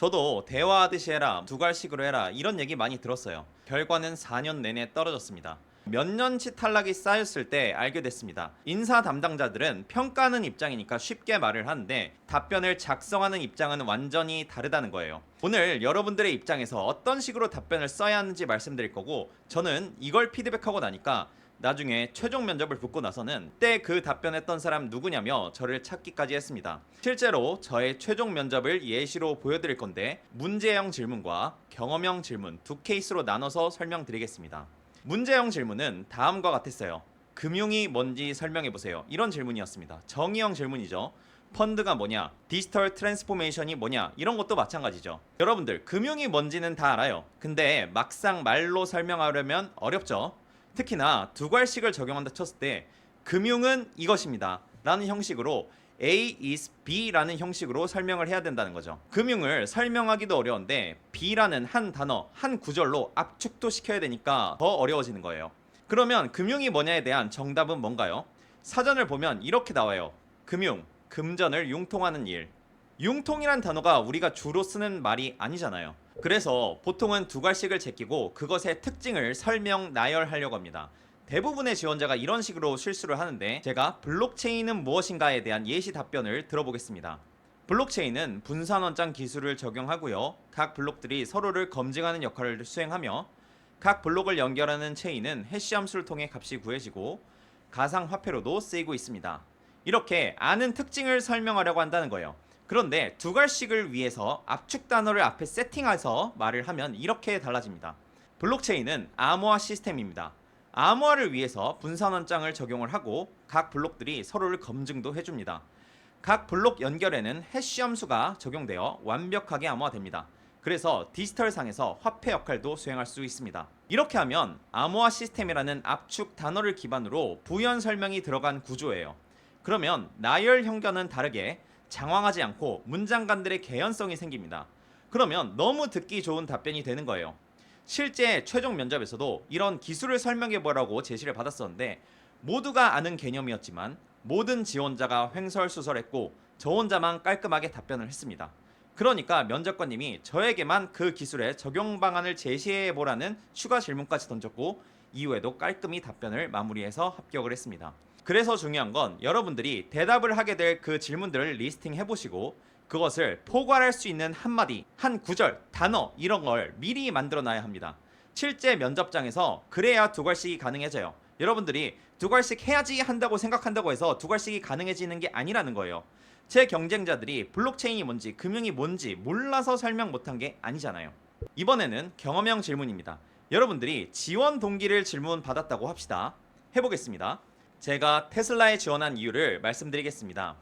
저도 대화하듯이 해라, 두괄식으로 해라 이런 얘기 많이 들었어요. 결과는 4년 내내 떨어졌습니다. 몇 년치 탈락이 쌓였을 때 알게 됐습니다. 인사 담당자들은 평가하는 입장이니까 쉽게 말을 하는데 답변을 작성하는 입장은 완전히 다르다는 거예요. 오늘 여러분들의 입장에서 어떤 식으로 답변을 써야 하는지 말씀드릴 거고, 저는 이걸 피드백하고 나니까 나중에 최종 면접을 붙고 나서는 그때 그 답변했던 사람 누구냐며 저를 찾기까지 했습니다. 실제로 저의 최종 면접을 예시로 보여드릴 건데, 문제형 질문과 경험형 질문 두 케이스로 나눠서 설명드리겠습니다. 문제형 질문은 다음과 같았어요. 금융이 뭔지 설명해보세요. 이런 질문이었습니다. 정의형 질문이죠. 펀드가 뭐냐, 디지털 트랜스포메이션이 뭐냐, 이런 것도 마찬가지죠. 여러분들 금융이 뭔지는 다 알아요. 근데 막상 말로 설명하려면 어렵죠. 특히나 두괄식을 적용한다 쳤을 때 금융은 이것입니다 라는 형식으로 A is B라는 형식으로 설명을 해야 된다는 거죠. 금융을 설명하기도 어려운데 B라는 한 단어, 한 구절로 압축도 시켜야 되니까 더 어려워지는 거예요. 그러면 금융이 뭐냐에 대한 정답은 뭔가요? 사전을 보면 이렇게 나와요. 금융, 금전을 융통하는 일. 융통이란 단어가 우리가 주로 쓰는 말이 아니잖아요. 그래서 보통은 두괄식을 제끼고 그것의 특징을 설명, 나열하려고 합니다. 대부분의 지원자가 이런 식으로 실수를 하는데, 제가 블록체인은 무엇인가에 대한 예시 답변을 들어보겠습니다. 블록체인은 분산원장 기술을 적용하고요. 각 블록들이 서로를 검증하는 역할을 수행하며, 각 블록을 연결하는 체인은 해시 함수를 통해 값이 구해지고 가상화폐로도 쓰이고 있습니다. 이렇게 아는 특징을 설명하려고 한다는 거예요. 그런데 두괄식을 위해서 압축 단어를 앞에 세팅해서 말을 하면 이렇게 달라집니다. 블록체인은 암호화 시스템입니다. 암호화를 위해서 분산원장을 적용을 하고 각 블록들이 서로를 검증도 해줍니다. 각 블록 연결에는 해시 함수가 적용되어 완벽하게 암호화됩니다. 그래서 디지털상에서 화폐 역할도 수행할 수 있습니다. 이렇게 하면 암호화 시스템이라는 압축 단어를 기반으로 부연 설명이 들어간 구조예요. 그러면 나열 형견은 다르게 장황하지 않고 문장 간들의 개연성이 생깁니다. 그러면 너무 듣기 좋은 답변이 되는 거예요. 실제 최종 면접에서도 이런 기술을 설명해보라고 제시를 받았었는데, 모두가 아는 개념이었지만 모든 지원자가 횡설수설했고 저 혼자만 깔끔하게 답변을 했습니다. 그러니까 면접관님이 저에게만 그 기술의 적용 방안을 제시해보라는 추가 질문까지 던졌고, 이후에도 깔끔히 답변을 마무리해서 합격을 했습니다. 그래서 중요한 건 여러분들이 대답을 하게 될 그 질문들을 리스팅 해보시고 그것을 포괄할 수 있는 한마디, 한 구절, 단어 이런 걸 미리 만들어 놔야 합니다. 실제 면접장에서 그래야 두괄식이 가능해져요. 여러분들이 두괄식 해야지 한다고 생각한다고 해서 두괄식이 가능해지는 게 아니라는 거예요. 제 경쟁자들이 블록체인이 뭔지, 금융이 뭔지 몰라서 설명 못한 게 아니잖아요. 이번에는 경험형 질문입니다. 여러분들이 지원 동기를 질문 받았다고 합시다. 해보겠습니다. 제가 테슬라에 지원한 이유를 말씀드리겠습니다.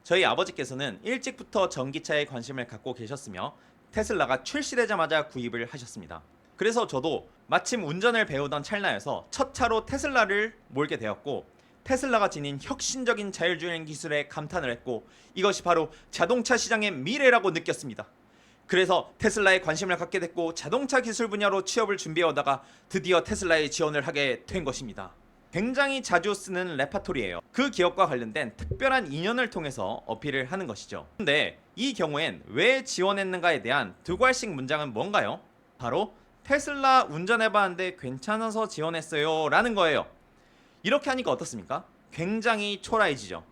저희 아버지께서는 일찍부터 전기차에 관심을 갖고 계셨으며 테슬라가 출시되자마자 구입을 하셨습니다. 그래서 저도 마침 운전을 배우던 찰나여서 첫 차로 테슬라를 몰게 되었고, 테슬라가 지닌 혁신적인 자율주행 기술에 감탄을 했고 이것이 바로 자동차 시장의 미래라고 느꼈습니다. 그래서 테슬라에 관심을 갖게 됐고 자동차 기술 분야로 취업을 준비해오다가 드디어 테슬라에 지원을 하게 된 것입니다. 굉장히 자주 쓰는 레파토리예요. 그 기업과 관련된 특별한 인연을 통해서 어필을 하는 것이죠. 근데 이 경우엔 왜 지원했는가에 대한 두괄식 문장은 뭔가요? 바로 테슬라 운전해봤는데 괜찮아서 지원했어요 라는 거예요. 이렇게 하니까 어떻습니까? 굉장히 초라해지죠.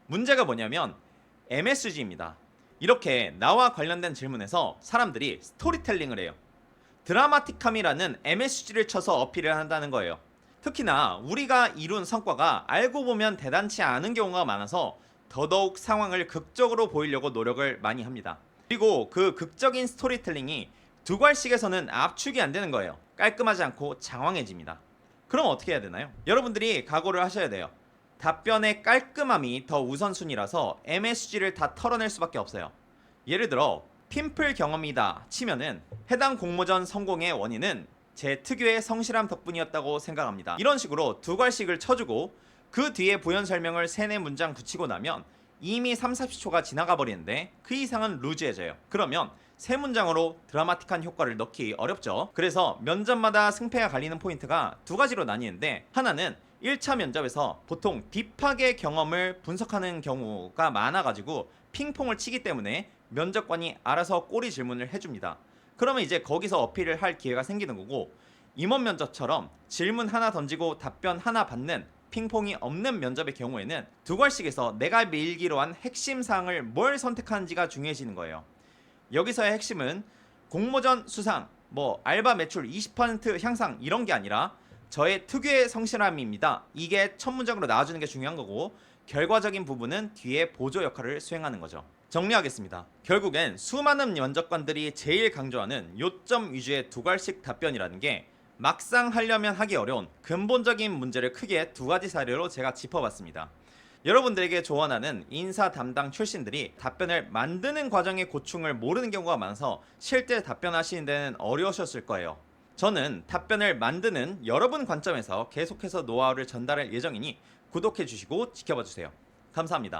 문제가 뭐냐면 MSG입니다. 이렇게 나와 관련된 질문에서 사람들이 스토리텔링을 해요. 드라마틱함이라는 MSG를 쳐서 어필을 한다는 거예요. 특히나 우리가 이룬 성과가 알고 보면 대단치 않은 경우가 많아서 더더욱 상황을 극적으로 보이려고 노력을 많이 합니다. 그리고 그 극적인 스토리텔링이 두괄식에서는 압축이 안 되는 거예요. 깔끔하지 않고 장황해집니다. 그럼 어떻게 해야 되나요? 여러분들이 각오를 하셔야 돼요. 답변의 깔끔함이 더 우선순위라서 MSG를 다 털어낼 수밖에 없어요. 예를 들어 팀플 경험이다 치면은 해당 공모전 성공의 원인은 제 특유의 성실함 덕분이었다고 생각합니다. 이런 식으로 두괄식을 쳐주고 그 뒤에 부연 설명을 3-4문장 붙이고 나면 이미 3-40초가 지나가 버리는데 그 이상은 루즈해져요. 그러면 3문장으로 드라마틱한 효과를 넣기 어렵죠. 그래서 면접마다 승패가 갈리는 포인트가 2가지로 나뉘는데, 하나는 1차 면접에서 보통 딥하게 경험을 분석하는 경우가 많아가지고 핑퐁을 치기 때문에 면접관이 알아서 꼬리 질문을 해줍니다. 그러면 이제 거기서 어필을 할 기회가 생기는 거고, 임원 면접처럼 질문 하나 던지고 답변 하나 받는 핑퐁이 없는 면접의 경우에는 두괄식에서 내가 밀기로 한 핵심 사항을 뭘 선택하는지가 중요해지는 거예요. 여기서의 핵심은 공모전 수상, 알바 매출 20% 향상 이런 게 아니라 저의 특유의 성실함입니다. 이게 첫 문장으로 나와주는 게 중요한 거고, 결과적인 부분은 뒤에 보조 역할을 수행하는 거죠. 정리하겠습니다. 결국엔 수많은 면접관들이 제일 강조하는 요점 위주의 두괄식 답변이라는 게 막상 하려면 하기 어려운 근본적인 문제를 크게 두 가지 사례로 제가 짚어봤습니다. 여러분들에게 조언하는 인사 담당 출신들이 답변을 만드는 과정의 고충을 모르는 경우가 많아서 실제 답변하시는 데는 어려우셨을 거예요. 저는 답변을 만드는 여러분 관점에서 계속해서 노하우를 전달할 예정이니 구독해 주시고 지켜봐 주세요. 감사합니다.